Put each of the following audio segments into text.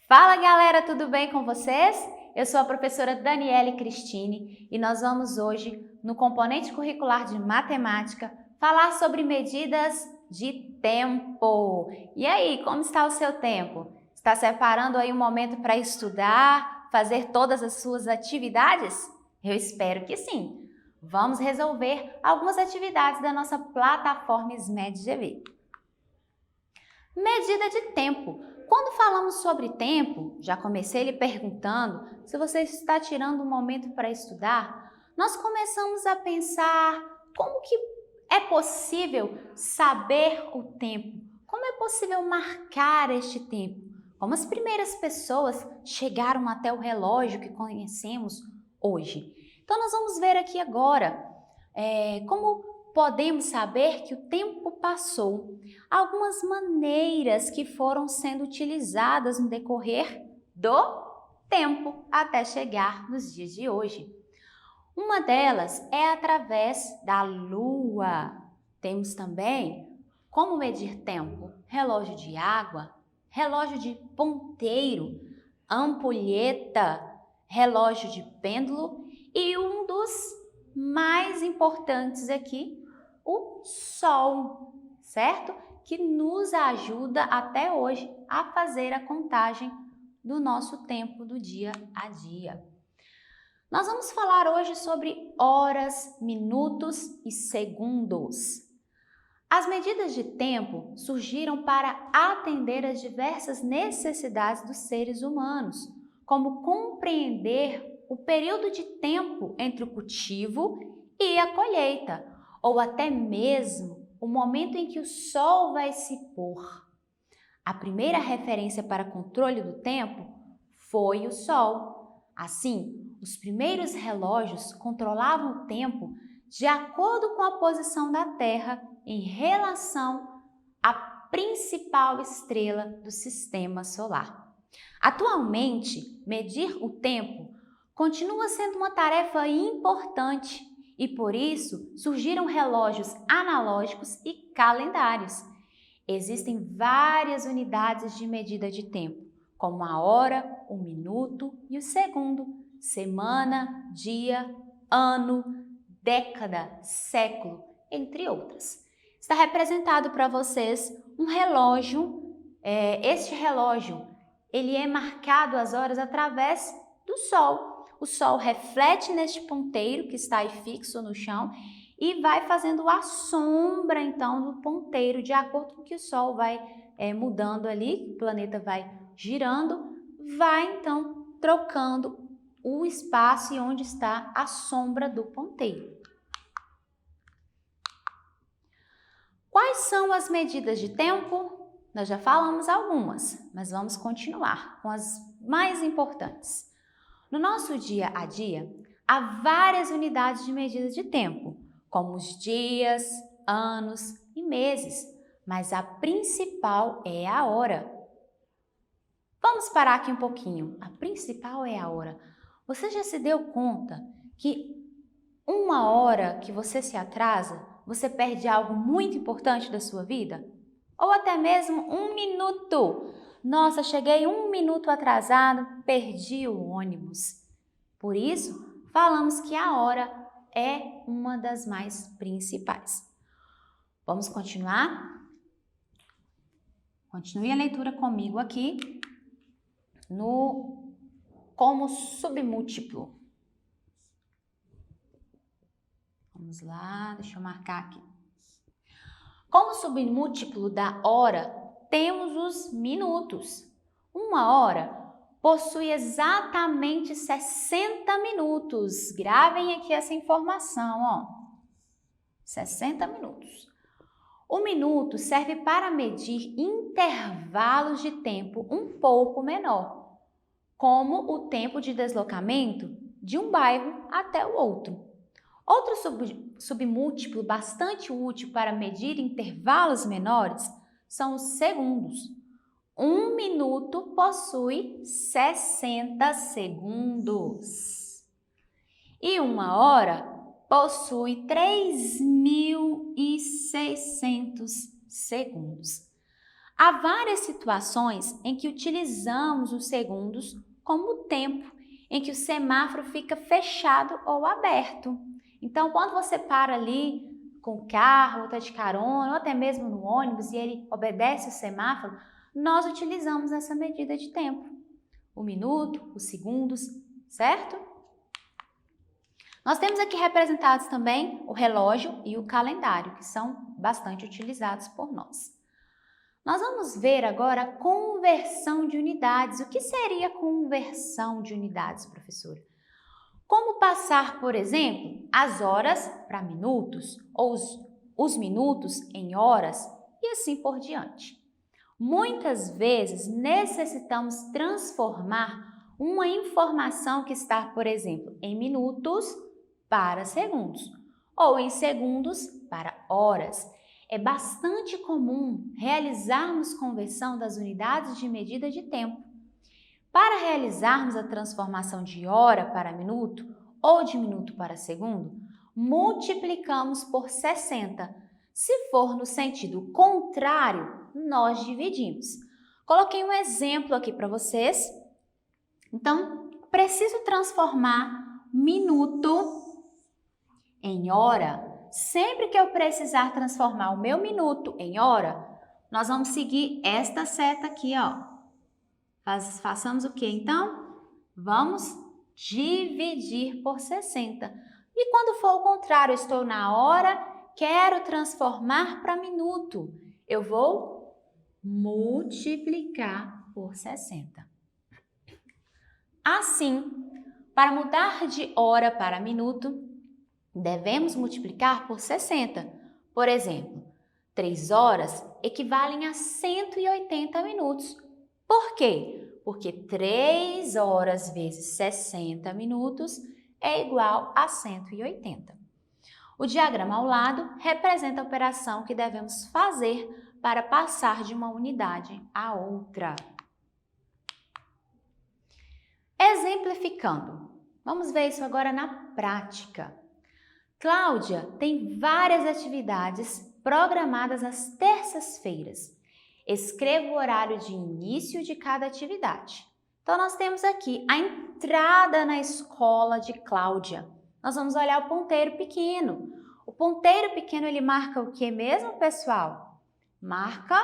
Fala galera, tudo bem com vocês? Eu sou a professora Daniele Cristine e nós vamos hoje, no componente curricular de matemática, falar sobre medidas de tempo. E aí, como está o seu tempo? Está separando aí um momento para estudar, fazer todas as suas atividades? Eu espero que sim. Vamos resolver algumas atividades da nossa plataforma SMED-GV. Medida de tempo. Quando falamos sobre tempo, já comecei lhe perguntando se você está tirando um momento para estudar, nós começamos a pensar como que é possível saber o tempo, como é possível marcar este tempo, como as primeiras pessoas chegaram até o relógio que conhecemos hoje. Então nós vamos ver aqui agora como podemos saber que o tempo passou, algumas maneiras que foram sendo utilizadas no decorrer do tempo até chegar nos dias de hoje. Uma delas é através da lua. Temos também como medir tempo: relógio de água, relógio de ponteiro, ampulheta, relógio de pêndulo e um dos mais importantes aqui, o sol, certo? Que nos ajuda até hoje a fazer a contagem do nosso tempo do dia a dia. Nós vamos falar hoje sobre horas, minutos e segundos. As medidas de tempo surgiram para atender às diversas necessidades dos seres humanos, como compreender o período de tempo entre o cultivo e a colheita, ou até mesmo o momento em que o sol vai se pôr. A primeira referência para controle do tempo foi o sol. Assim, os primeiros relógios controlavam o tempo de acordo com a posição da Terra em relação à principal estrela do sistema solar. Atualmente, medir o tempo continua sendo uma tarefa importante e, por isso, surgiram relógios analógicos e calendários. Existem várias unidades de medida de tempo, como a hora, o minuto e o segundo, semana, dia, ano, década, século, entre outras. Está representado para vocês um relógio. Este relógio ele é marcado as horas através do sol. O sol reflete neste ponteiro que está aí fixo no chão e vai fazendo a sombra, então, do ponteiro, de acordo com que o Sol vai mudando ali, o planeta vai girando, vai, então, trocando o espaço e onde está a sombra do ponteiro. Quais são as medidas de tempo? Nós já falamos algumas, mas vamos continuar com as mais importantes. No nosso dia a dia, há várias unidades de medida de tempo, como os dias, anos e meses, mas a principal é a hora. Vamos parar aqui um pouquinho. A principal é a hora. Você já se deu conta que uma hora que você se atrasa, você perde algo muito importante da sua vida? Ou até mesmo um minuto. Nossa, cheguei 1 minuto atrasado, perdi o ônibus. Por isso, falamos que a hora é uma das mais principais. Vamos continuar? Continue a leitura comigo aqui no como submúltiplo. Vamos lá, deixa eu marcar aqui. Como submúltiplo da hora, temos os minutos. Uma hora possui exatamente 60 minutos. Gravem aqui essa informação, ó. 60 minutos. O minuto serve para medir intervalos de tempo um pouco menor, como o tempo de deslocamento de um bairro até o outro. Outro submúltiplo bastante útil para medir intervalos menores são os segundos. 1 minuto possui 60 segundos. E uma hora possui 3.600 segundos. Há várias situações em que utilizamos os segundos como o tempo em que o semáforo fica fechado ou aberto. Então, quando você para ali com o carro, ou está de carona, ou até mesmo no ônibus e ele obedece o semáforo, nós utilizamos essa medida de tempo. O minuto, os segundos, certo? Nós temos aqui representados também o relógio e o calendário, que são bastante utilizados por nós. Nós vamos ver agora a conversão de unidades. O que seria conversão de unidades, professora? Como passar, por exemplo, as horas para minutos ou os minutos em horas e assim por diante. Muitas vezes necessitamos transformar uma informação que está, por exemplo, em minutos para segundos ou em segundos para horas. É bastante comum realizarmos conversão das unidades de medida de tempo. Para realizarmos a transformação de hora para minuto ou de minuto para segundo, multiplicamos por 60. Se for no sentido contrário, nós dividimos. Coloquei um exemplo aqui para vocês. Então, preciso transformar minuto em hora. Sempre que eu precisar transformar o meu minuto em hora, nós vamos seguir esta seta aqui, ó. Façamos o que então? Vamos dividir por 60. E quando for o contrário, eu estou na hora, quero transformar para minuto. Eu vou multiplicar por 60. Assim, para mudar de hora para minuto, devemos multiplicar por 60. Por exemplo, 3 horas equivalem a 180 minutos. Por quê? Porque 3 horas vezes 60 minutos é igual a 180. O diagrama ao lado representa a operação que devemos fazer para passar de uma unidade a outra. Exemplificando, vamos ver isso agora na prática. Cláudia tem várias atividades programadas às terças-feiras. Escreva o horário de início de cada atividade. Então, nós temos aqui a entrada na escola de Cláudia. Nós vamos olhar o ponteiro pequeno. O ponteiro pequeno, ele marca o que mesmo, pessoal? Marca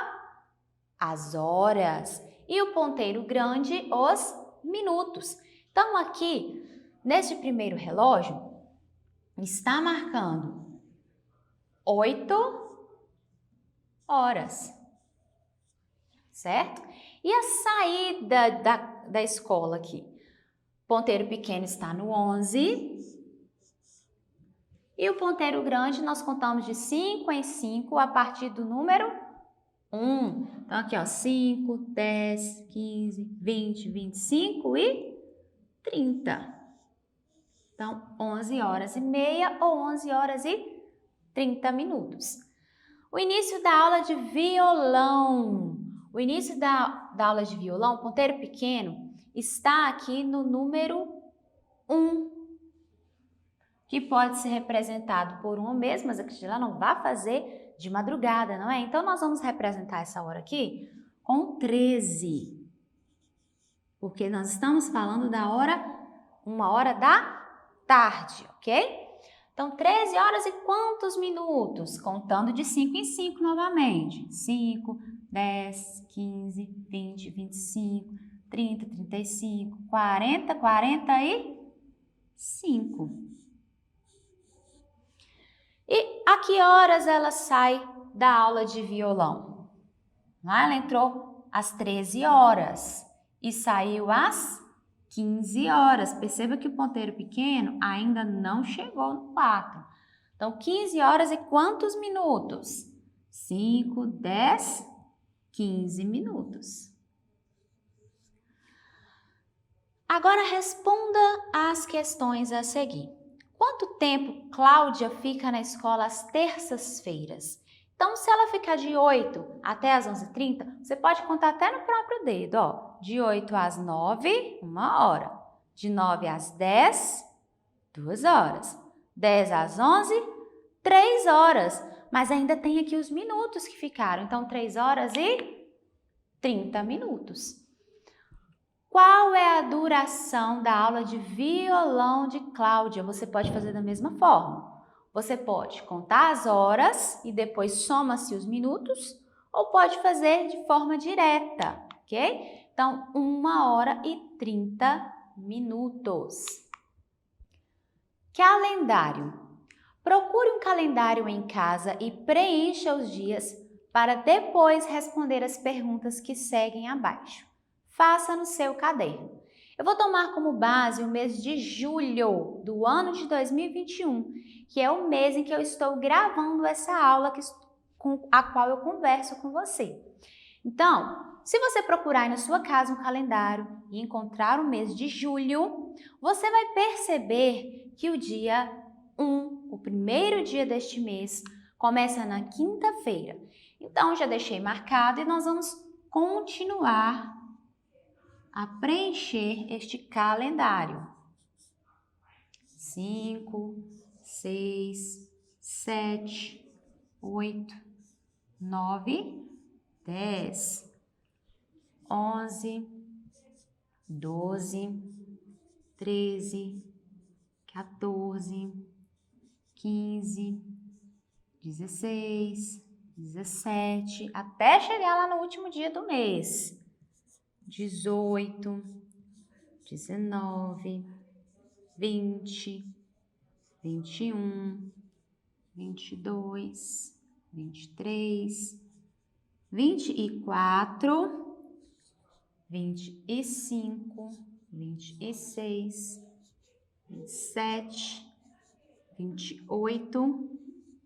as horas. E o ponteiro grande, os minutos. Então, aqui, neste primeiro relógio, está marcando 8 horas. Certo? E a saída da escola aqui? Ponteiro pequeno está no 11. E o ponteiro grande nós contamos de 5 em 5 a partir do número 1. Então, aqui, ó, 5, 10, 15, 20, 25 e 30. Então, 11 horas e meia ou 11 horas e 30 minutos. O início da aula de violão. O início da aula de violão, ponteiro pequeno, está aqui no número 1, que pode ser representado por 1 mesmo, mas a Cristina não vai fazer de madrugada, não é? Então, nós vamos representar essa hora aqui com 13, porque nós estamos falando da hora, 1h da tarde, ok? Então, 13 horas e quantos minutos? Contando de 5 em 5 novamente. 5, 10, 15, 20, 25, 30, 35, 40, 45. E a que horas ela sai da aula de violão? Ela entrou às 13 horas e saiu às 15 horas. Perceba que o ponteiro pequeno ainda não chegou no 4. Então, 15 horas e quantos minutos? 5, 10, 15 minutos. Agora responda às questões a seguir. Quanto tempo Cláudia fica na escola às terças-feiras? Então, se ela ficar de 8 até às 11h30, você pode contar até no próprio dedo, ó. De 8 às 9, 1 hora. De 9 às 10, 2 horas. 10 às 11, 3 horas. Mas ainda tem aqui os minutos que ficaram. Então, 3 horas e 30 minutos. Qual é a duração da aula de violão de Cláudia? Você pode fazer da mesma forma. Você pode contar as horas e depois soma-se os minutos, ou pode fazer de forma direta, ok? Então, 1h30 minutos. Calendário. Procure um calendário em casa e preencha os dias para depois responder as perguntas que seguem abaixo. Faça no seu caderno. Eu vou tomar como base o mês de julho do ano de 2021, que é o mês em que eu estou gravando essa aula com a qual eu converso com você. Então, se você procurar aí na sua casa um calendário e encontrar o mês de julho, você vai perceber que o dia 1, o primeiro dia deste mês, começa na quinta-feira. Então, já deixei marcado e nós vamos continuar a preencher este calendário. 5, 6, 7, 8, 9, 10, 11, 12, 13, 14, 15, 16, 17, até chegar lá no último dia do mês. 18, 19, 20, 21, 22, 23, 24, 25, 26, 27, 28,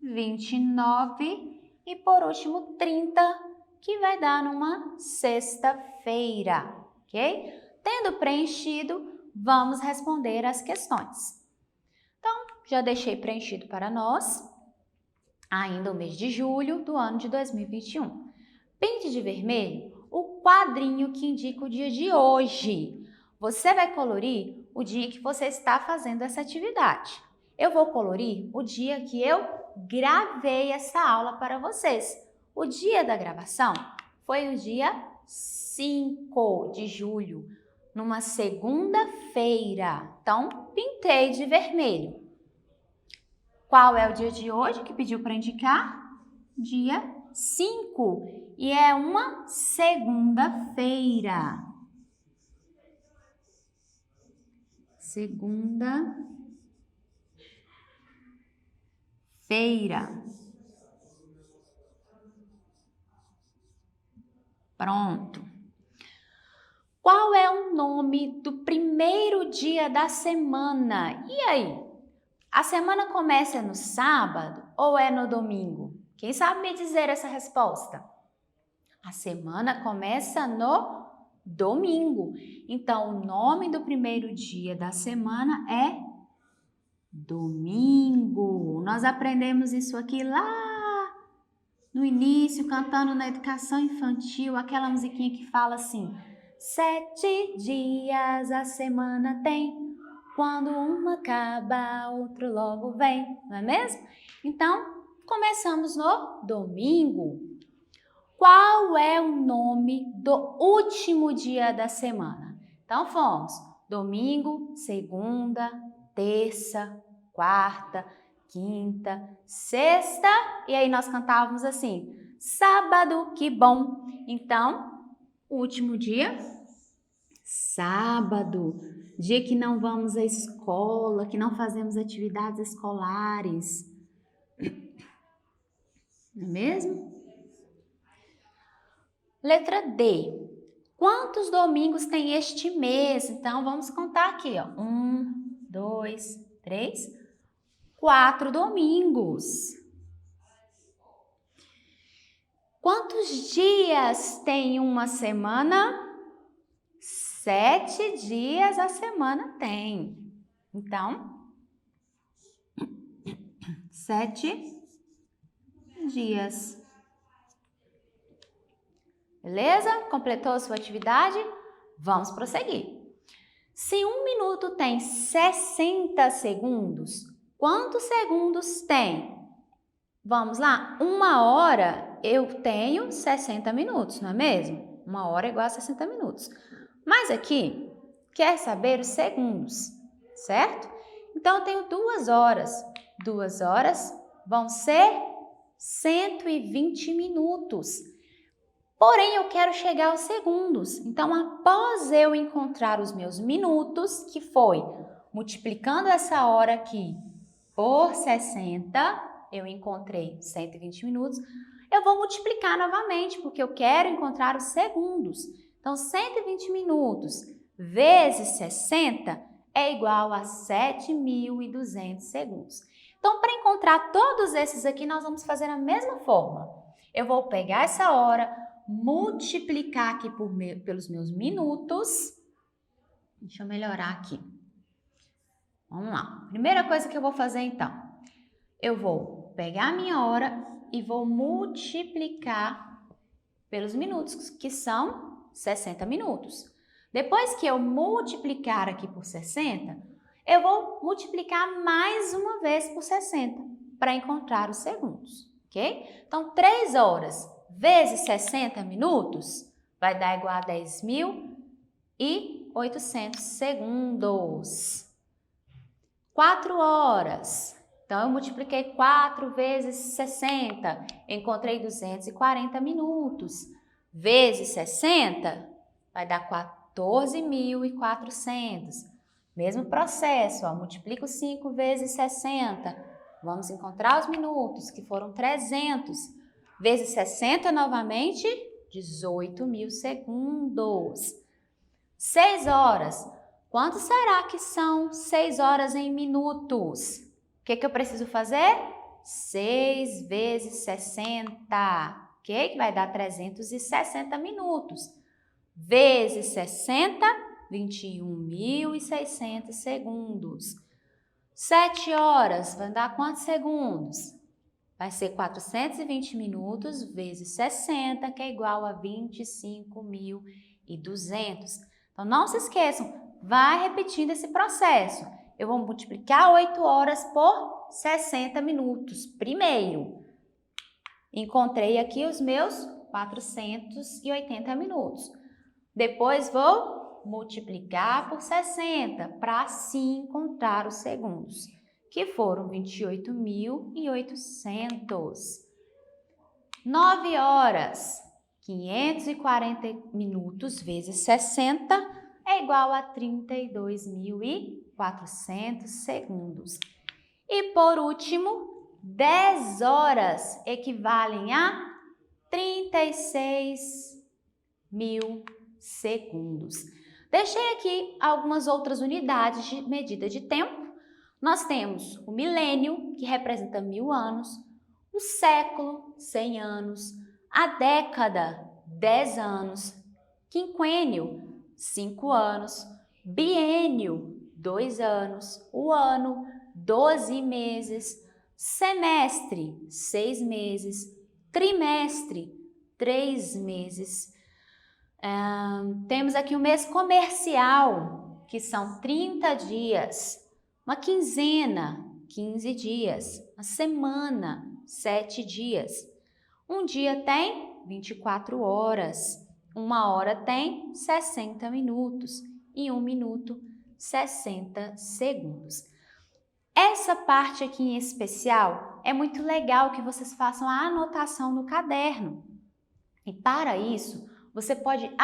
29 e por último 30, que vai dar numa sexta-feira, ok? Tendo preenchido, vamos responder as questões. Então, já deixei preenchido para nós ainda o mês de julho do ano de 2021. Pinte de vermelho o quadrinho que indica o dia de hoje. Você vai colorir o dia que você está fazendo essa atividade. Eu vou colorir o dia que eu gravei essa aula para vocês. O dia da gravação foi o dia 5 de julho, numa segunda-feira. Então, pintei de vermelho. Qual é o dia de hoje que pediu para indicar? Dia 5. E é uma segunda-feira. Segunda-feira. Pronto. Qual é o nome do primeiro dia da semana? E aí? A semana começa no sábado ou é no domingo? Quem sabe me dizer essa resposta? A semana começa no domingo. Então, o nome do primeiro dia da semana é domingo. Nós aprendemos isso aqui lá no início, cantando na educação infantil, aquela musiquinha que fala assim: 7 dias a semana tem, quando um acaba, outro logo vem, não é mesmo? Então, começamos no domingo. Qual é o nome do último dia da semana? Então, fomos domingo, segunda, terça, quarta, quinta, sexta, e aí nós cantávamos assim: sábado, que bom. Então, o último dia, sábado, dia que não vamos à escola, que não fazemos atividades escolares. Não é mesmo? Letra D. Quantos domingos tem este mês? Então, vamos contar aqui, ó. 1, 2, 3, 4 domingos. Quantos dias tem uma semana? 7 dias a semana tem. Então, 7 dias. Beleza? Completou a sua atividade? Vamos prosseguir. Se 1 minuto tem 60 segundos, quantos segundos tem? Vamos lá, 1 hora eu tenho 60 minutos, não é mesmo? 1 hora é igual a 60 minutos. Mas aqui, quer saber os segundos, certo? Então, eu tenho 2 horas. 2 horas vão ser 120 minutos. Porém, eu quero chegar aos segundos. Então, após eu encontrar os meus minutos, que foi multiplicando essa hora aqui por 60, eu encontrei 120 minutos, eu vou multiplicar novamente, porque eu quero encontrar os segundos. Então, 120 minutos vezes 60 é igual a 7.200 segundos. Então, para encontrar todos esses aqui, nós vamos fazer a mesma forma. Eu vou pegar essa hora, multiplicar aqui pelos meus minutos. Deixa eu melhorar aqui. Vamos lá. Primeira coisa que eu vou fazer, então, eu vou pegar a minha hora e vou multiplicar pelos minutos, que são 60 minutos. Depois que eu multiplicar aqui por 60, eu vou multiplicar mais uma vez por 60 para encontrar os segundos, ok? Então, 3 horas vezes 60 minutos vai dar igual a 10.800 segundos. 4 horas. Então, eu multipliquei 4 vezes 60, encontrei 240 minutos. Vezes 60, vai dar 14.400. Mesmo processo, ó, multiplico 5 vezes 60. Vamos encontrar os minutos, que foram 300. Vezes 60 novamente, 18.000 segundos. 6 horas. Quanto será que são 6 horas em minutos? O que eu preciso fazer? 6 vezes 60, ok? Que vai dar 360 minutos. Vezes 60, 21.600 segundos. 7 horas, vai dar quantos segundos? Vai ser 420 minutos vezes 60, que é igual a 25.200. Então, não se esqueçam, vai repetindo esse processo. Eu vou multiplicar 8 horas por 60 minutos. Primeiro, encontrei aqui os meus 480 minutos. Depois, vou multiplicar por 60 para assim encontrar os segundos, que foram 28.800. 9 horas, 540 minutos vezes 60 é igual a 32.400 segundos. E por último, 10 horas equivalem a 36.000 segundos. Deixei aqui algumas outras unidades de medida de tempo. Nós temos o milênio, que representa 1000 anos, o século, 100 anos, a década, 10 anos, quinquênio, 5 anos, biênio, 2 anos, o ano, 12 meses, semestre, 6 meses, trimestre, 3 meses. Temos aqui o mês comercial, que são 30 dias, uma quinzena, 15 dias, uma semana, 7 dias. Um dia tem 24 horas, 1 hora tem 60 minutos e 1 minuto 60 segundos. Essa parte aqui em especial é muito legal que vocês façam a anotação no caderno. E para isso, você pode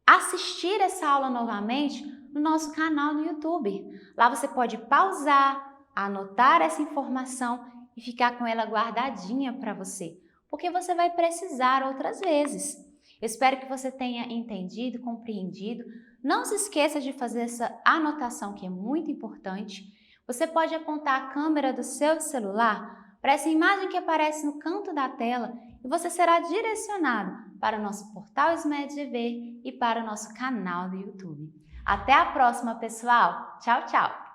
assistir essa aula novamente no nosso canal no YouTube. Lá você pode pausar, anotar essa informação e ficar com ela guardadinha para você, porque você vai precisar outras vezes. Eu espero que você tenha entendido, compreendido. Não se esqueça de fazer essa anotação que é muito importante. Você pode apontar a câmera do seu celular para essa imagem que aparece no canto da tela e você será direcionado para o nosso portal SMED-GV e para o nosso canal do YouTube. Até a próxima, pessoal! Tchau, tchau!